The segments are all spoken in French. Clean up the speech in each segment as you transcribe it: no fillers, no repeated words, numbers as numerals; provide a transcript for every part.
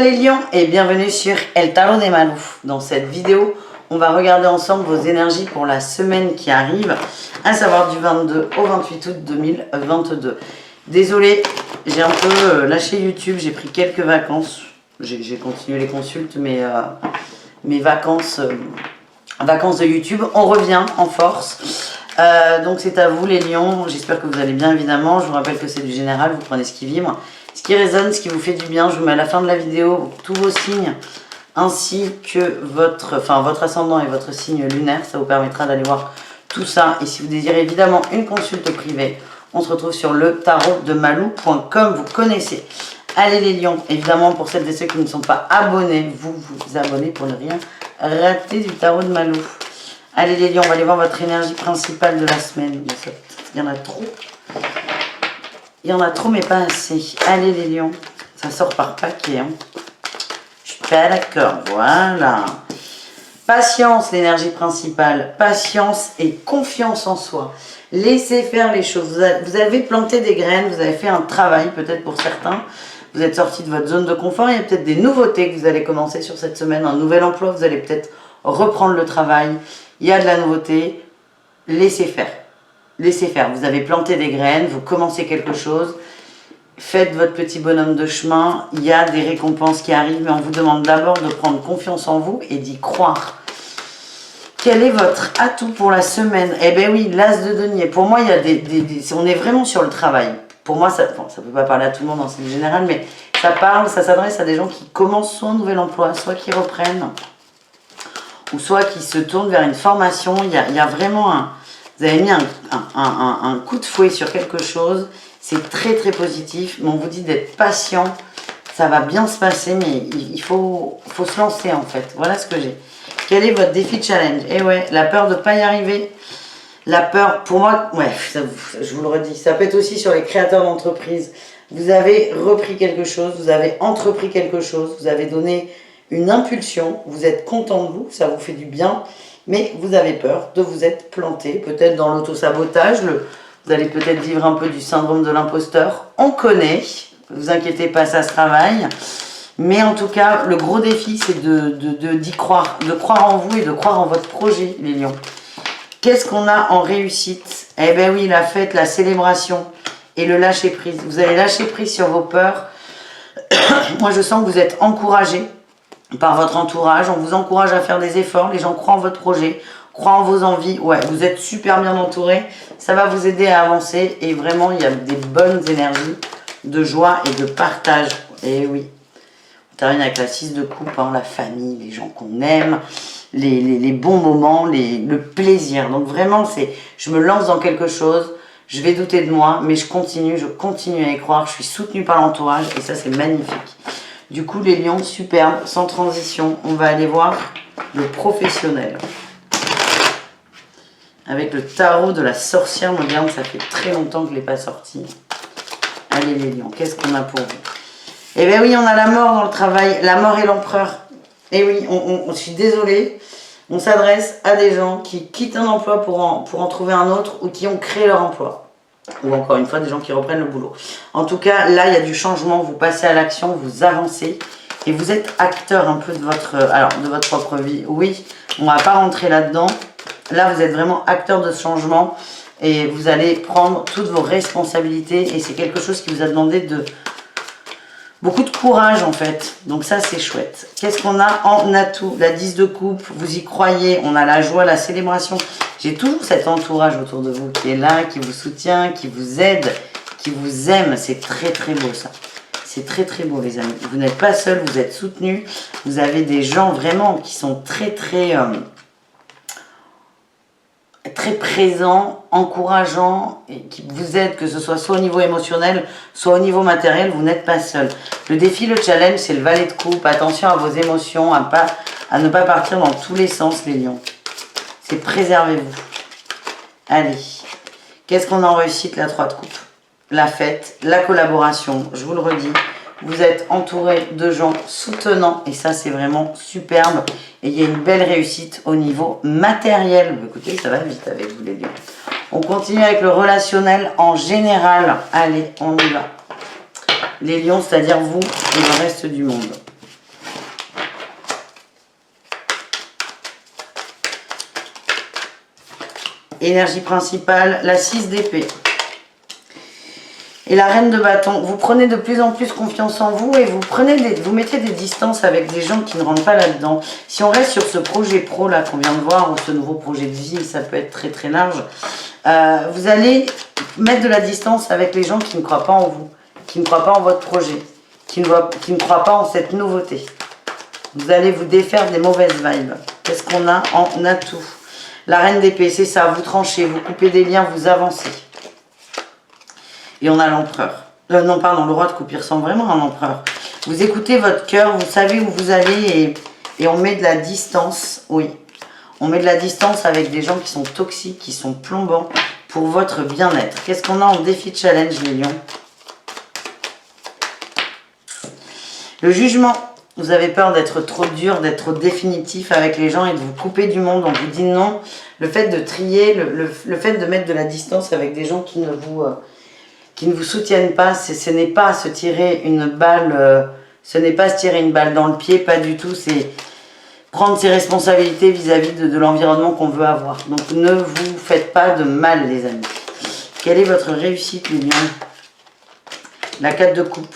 les lions et bienvenue sur El Tarot de Malou. Dans cette vidéo, on va regarder ensemble vos énergies pour la semaine qui arrive, à savoir du 22 au 28 août 2022. Désolée, j'ai un peu lâché YouTube, j'ai pris quelques vacances. J'ai continué les consultes, mais mes vacances de YouTube. On revient en force. Donc c'est à vous les lions, j'espère que vous allez bien évidemment. Je vous rappelle que c'est du général, vous prenez ce qui vibre, ce qui résonne, ce qui vous fait du bien. Je vous mets à la fin de la vidéo tous vos signes ainsi que votre ascendant et votre signe lunaire. Ça vous permettra d'aller voir tout ça. Et si vous désirez évidemment une consulte privée, on se retrouve sur le tarot de malou.com. Vous connaissez. Allez les lions, évidemment pour celles et ceux qui ne sont pas abonnés, vous vous abonnez pour ne rien rater du tarot de Malou. Allez les lions, on va aller voir votre énergie principale de la semaine. Il y en a trop. Il y en a trop mais pas assez. Allez les lions, ça sort par paquet. Hein. Je suis pas d'accord, voilà. Patience, l'énergie principale. Patience et confiance en soi. Laissez faire les choses. Vous avez planté des graines, vous avez fait un travail peut-être pour certains. Vous êtes sorti de votre zone de confort. Il y a peut-être des nouveautés que vous allez commencer sur cette semaine. Un nouvel emploi, vous allez peut-être reprendre le travail. Il y a de la nouveauté. Laissez faire. Laissez faire. Vous avez planté des graines, vous commencez quelque chose. Faites votre petit bonhomme de chemin. Il y a des récompenses qui arrivent, mais on vous demande d'abord de prendre confiance en vous et d'y croire. Quel est votre atout pour la semaine? Eh bien oui, l'as de denier. Pour moi, il y a on est vraiment sur le travail. Pour moi, ça ne peut pas parler à tout le monde en signe général, mais ça s'adresse à des gens qui commencent soit un nouvel emploi, soit qui reprennent, ou soit qui se tournent vers une formation. Il y a vraiment vous avez mis un coup de fouet sur quelque chose. C'est très très positif, mais on vous dit d'être patient. Ça va bien se passer, mais il faut se lancer en fait. Voilà ce que j'ai. Quel est votre défi challenge? Eh ouais, la peur de ne pas y arriver. La peur, pour moi, ouais, je vous le redis, ça peut être aussi sur les créateurs d'entreprise. Vous avez repris quelque chose, vous avez entrepris quelque chose, vous avez donné une impulsion, vous êtes content de vous, ça vous fait du bien, mais vous avez peur de vous être planté, peut-être dans l'autosabotage, vous allez peut-être vivre un peu du syndrome de l'imposteur. On connaît, ne vous inquiétez pas, ça se travaille. Mais en tout cas, le gros défi, c'est d'y croire, de croire en vous et de croire en votre projet, les lions. Qu'est-ce qu'on a en réussite? Eh bien oui, la fête, la célébration et le lâcher-prise. Vous allez lâcher prise sur vos peurs. Moi, je sens que vous êtes encouragés par votre entourage. On vous encourage à faire des efforts. Les gens croient en votre projet, croient en vos envies. Ouais, vous êtes super bien entourés. Ça va vous aider à avancer. Et vraiment, il y a des bonnes énergies de joie et de partage. Et oui. On termine avec la 6 de coupe, hein, la famille, les gens qu'on aime. Les bons moments, le plaisir. Donc vraiment, je me lance dans quelque chose, je vais douter de moi, mais je continue à y croire, je suis soutenue par l'entourage et ça, c'est magnifique. Du coup, les lions, superbes, sans transition, on va aller voir le professionnel. Avec le tarot de la sorcière moderne, ça fait très longtemps que je ne l'ai pas sorti. Allez les lions, qu'est-ce qu'on a pour vous? Eh bien oui, on a la mort dans le travail, la mort et l'empereur. Et oui, je suis désolée, on s'adresse à des gens qui quittent un emploi pour en trouver un autre ou qui ont créé leur emploi. Ou encore une fois, des gens qui reprennent le boulot. En tout cas, là, il y a du changement, vous passez à l'action, vous avancez et vous êtes acteur un peu de votre propre vie. Oui, on ne va pas rentrer là-dedans. Là, vous êtes vraiment acteur de ce changement et vous allez prendre toutes vos responsabilités et c'est quelque chose qui vous a demandé beaucoup de courage en fait, donc ça c'est chouette. Qu'est-ce qu'on a en atout? La 10 de coupe, vous y croyez, on a la joie, la célébration. J'ai toujours cet entourage autour de vous qui est là, qui vous soutient, qui vous aide, qui vous aime. C'est très très beau ça. C'est très très beau les amis. Vous n'êtes pas seul, vous êtes soutenus. Vous avez des gens vraiment qui sont très présents, encourageants et qui vous aident, que ce soit au niveau émotionnel, soit au niveau matériel, vous n'êtes pas seul. Le défi, le challenge, c'est le valet de coupe. Attention à vos émotions, à ne pas partir dans tous les sens, les lions. C'est préservez-vous. Allez. Qu'est-ce qu'on a en réussite? La 3 de coupe. La fête, la collaboration, je vous le redis. Vous êtes entouré de gens soutenants et ça, c'est vraiment superbe. Et il y a une belle réussite au niveau matériel. Écoutez, ça va vite avec vous les lions. On continue avec le relationnel en général. Allez, on y va. Les lions, c'est-à-dire vous et le reste du monde. énergie principale, la 6 d'épée. Et la reine de bâton, vous prenez de plus en plus confiance en vous et vous mettez des distances avec des gens qui ne rentrent pas là-dedans. Si on reste sur ce projet pro là qu'on vient de voir, ou ce nouveau projet de vie, ça peut être très très large, vous allez mettre de la distance avec les gens qui ne croient pas en vous, qui ne croient pas en votre projet, qui ne croient pas en cette nouveauté. Vous allez vous défaire des mauvaises vibes. Qu'est-ce qu'on a? On a tout. La reine d'épée, c'est ça, vous tranchez, vous coupez des liens, vous avancez. Et on a l'empereur. Non, pardon, le roi de coupe, il ressemble vraiment à un empereur. Vous écoutez votre cœur, vous savez où vous allez et on met de la distance. Oui, on met de la distance avec des gens qui sont toxiques, qui sont plombants pour votre bien-être. Qu'est-ce qu'on a en défi challenge, les lions? Le jugement. Vous avez peur d'être trop dur, d'être trop définitif avec les gens et de vous couper du monde. On vous dit non. Le fait de trier, le fait de mettre de la distance avec des gens qui ne vous soutiennent pas, ce n'est pas se tirer une balle, ce n'est pas se tirer une balle dans le pied, pas du tout. C'est prendre ses responsabilités vis-à-vis de l'environnement qu'on veut avoir. Donc ne vous faites pas de mal, les amis. Quelle est votre réussite, les lions? La 4 de coupe.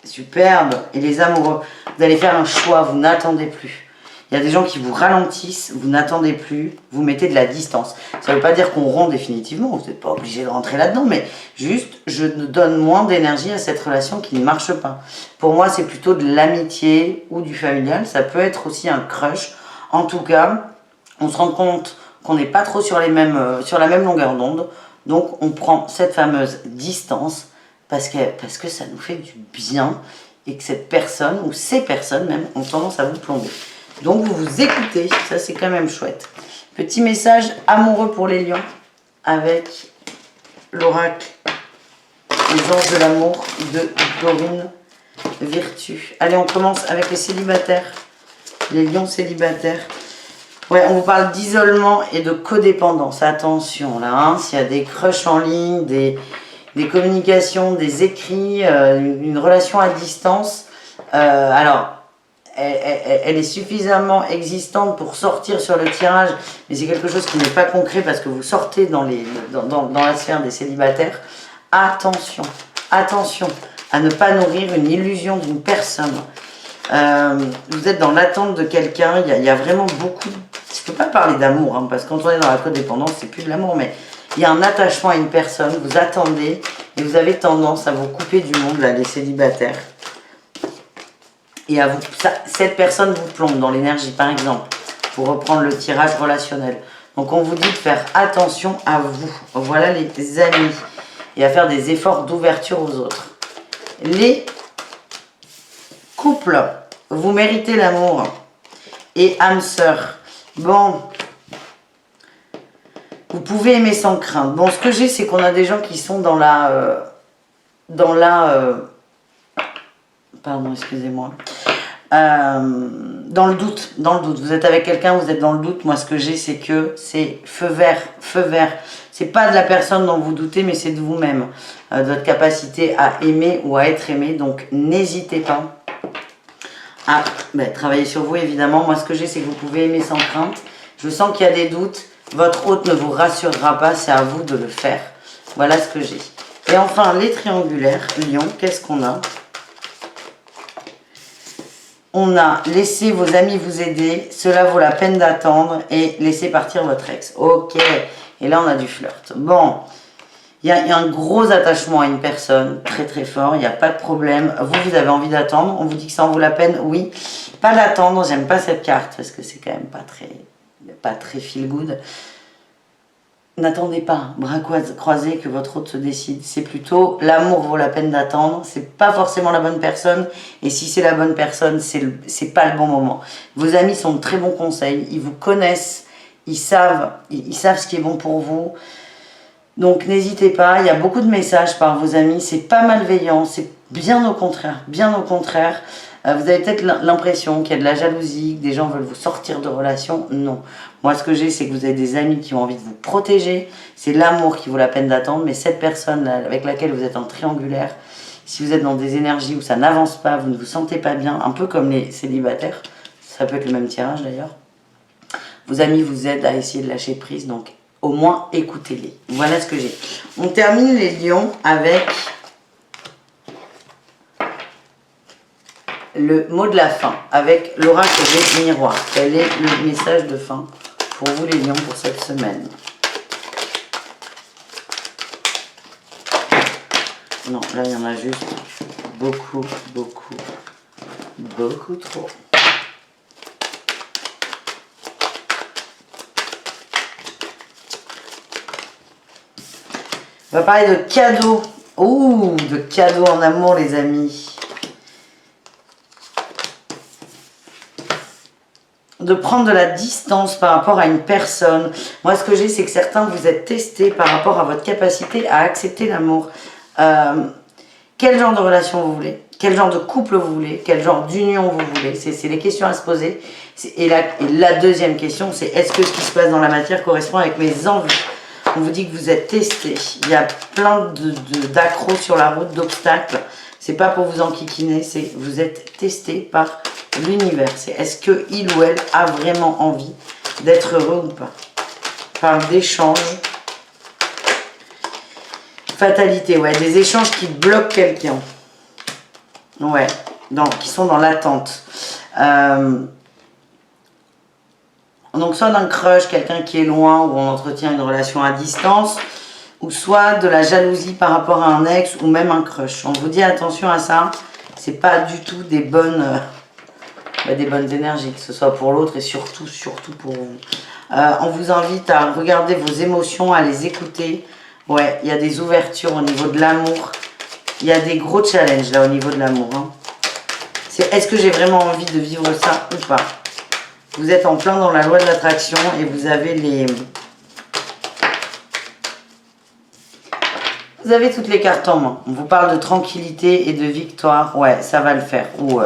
Superbe. Et les amoureux, vous allez faire un choix, vous n'attendez plus. Il y a des gens qui vous ralentissent, vous n'attendez plus, vous mettez de la distance. Ça ne veut pas dire qu'on rompt définitivement, vous n'êtes pas obligé de rentrer là-dedans, mais juste, je donne moins d'énergie à cette relation qui ne marche pas. Pour moi, c'est plutôt de l'amitié ou du familial, ça peut être aussi un crush. En tout cas, on se rend compte qu'on n'est pas trop sur la même longueur d'onde, donc on prend cette fameuse distance, parce que ça nous fait du bien et que cette personne, ou ces personnes même, ont tendance à vous plomber. Donc vous vous écoutez, ça c'est quand même chouette. Petit message amoureux pour les lions avec l'oracle, les anges de l'amour de Dorine Virtue. Allez, on commence avec les célibataires, les lions célibataires. Ouais, on vous parle d'isolement et de codépendance. Attention là, hein, s'il y a des crushs en ligne, des communications, des écrits, une relation à distance. Alors, elle est suffisamment existante pour sortir sur le tirage, mais c'est quelque chose qui n'est pas concret parce que vous sortez dans la sphère des célibataires. Attention, attention à ne pas nourrir une illusion d'une personne. Vous êtes dans l'attente de quelqu'un, il y a vraiment beaucoup... Je ne peux pas parler d'amour, hein, parce que quand on est dans la codépendance, c'est plus de l'amour, mais il y a un attachement à une personne, vous attendez, et vous avez tendance à vous couper du monde, là, les célibataires. Et à vous, cette personne vous plombe dans l'énergie, par exemple, pour reprendre le tirage relationnel. Donc on vous dit de faire attention à vous. Voilà les amis. Et à faire des efforts d'ouverture aux autres. Les couples, vous méritez l'amour. Et âme sœur. Bon, vous pouvez aimer sans crainte. Bon, ce que j'ai, c'est qu'on a des gens qui sont pardon, excusez-moi. Dans le doute. Vous êtes avec quelqu'un, vous êtes dans le doute. Moi, ce que j'ai, c'est que c'est feu vert, feu vert. C'est pas de la personne dont vous doutez, mais c'est de vous-même, de votre capacité à aimer ou à être aimé. Donc, n'hésitez pas à travailler sur vous, évidemment. Moi, ce que j'ai, c'est que vous pouvez aimer sans crainte. Je sens qu'il y a des doutes. Votre hôte ne vous rassurera pas, c'est à vous de le faire. Voilà ce que j'ai. Et enfin, les triangulaires, lion, qu'est-ce qu'on a? On a laissé vos amis vous aider, cela vaut la peine d'attendre et laissez partir votre ex. Ok, et là on a du flirt. Bon, il y a un gros attachement à une personne, très très fort, il n'y a pas de problème. Vous avez envie d'attendre, on vous dit que ça en vaut la peine, oui. Pas d'attendre, j'aime pas cette carte parce que c'est quand même pas très feel good. N'attendez pas, bras croisés, que votre hôte se décide. C'est plutôt l'amour vaut la peine d'attendre. C'est pas forcément la bonne personne. Et si c'est la bonne personne, c'est pas le bon moment. Vos amis sont de très bons conseils. Ils vous connaissent. Ils savent ce qui est bon pour vous. Donc n'hésitez pas. Il y a beaucoup de messages par vos amis. C'est pas malveillant. C'est bien au contraire. Bien au contraire. Vous avez peut-être l'impression qu'il y a de la jalousie, que des gens veulent vous sortir de relation. Non. Moi, ce que j'ai, c'est que vous avez des amis qui ont envie de vous protéger. C'est l'amour qui vaut la peine d'attendre. Mais cette personne avec laquelle vous êtes en triangulaire, si vous êtes dans des énergies où ça n'avance pas, vous ne vous sentez pas bien, un peu comme les célibataires, ça peut être le même tirage d'ailleurs, Vos amis vous aident à essayer de lâcher prise, donc au moins écoutez-les. Voilà ce que j'ai. On termine les lions avec le mot de la fin, avec l'oracle des miroirs. Quel est le message de fin pour vous les lions pour cette semaine? Non, là il y en a juste beaucoup, beaucoup, beaucoup trop. On va parler de cadeaux. Ouh, de cadeaux en amour, les amis. De prendre de la distance par rapport à une personne. Moi, ce que j'ai, c'est que certains, vous êtes testés par rapport à votre capacité à accepter l'amour. Quel genre de relation vous voulez? Quel genre de couple vous voulez? Quel genre d'union vous voulez? C'est les questions à se poser. Et la deuxième question, c'est est-ce que ce qui se passe dans la matière correspond avec mes envies? On vous dit que vous êtes testé. Il y a plein d'accros sur la route, d'obstacles. C'est pas pour vous enquiquiner, c'est vous êtes testé par l'univers. C'est est-ce que il ou elle a vraiment envie d'être heureux ou pas? Parle d'échanges. Fatalité, ouais, des échanges qui bloquent quelqu'un. Ouais, qui sont dans l'attente. Donc soit d'un crush, quelqu'un qui est loin, où on entretient une relation à distance, ou soit de la jalousie par rapport à un ex, ou même un crush. On vous dit attention à ça, c'est pas du tout des bonnes énergies, que ce soit pour l'autre et surtout pour vous. On vous invite à regarder vos émotions, à les écouter. Ouais, il y a des ouvertures au niveau de l'amour. Il y a des gros challenges là au niveau de l'amour. Hein. C'est est-ce que j'ai vraiment envie de vivre ça ou pas? Vous êtes en plein dans la loi de l'attraction et vous avez Vous avez toutes les cartes en main. On vous parle de tranquillité et de victoire. Ouais, ça va le faire. Ou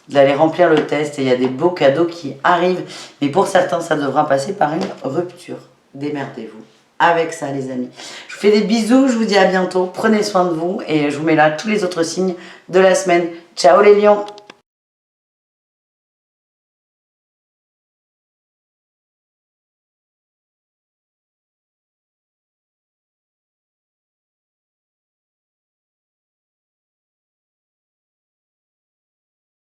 vous allez remplir le test et il y a des beaux cadeaux qui arrivent. Mais pour certains, ça devra passer par une rupture. Démerdez-vous avec ça, les amis. Je vous fais des bisous. Je vous dis à bientôt. Prenez soin de vous. Et je vous mets là tous les autres signes de la semaine. Ciao les lions!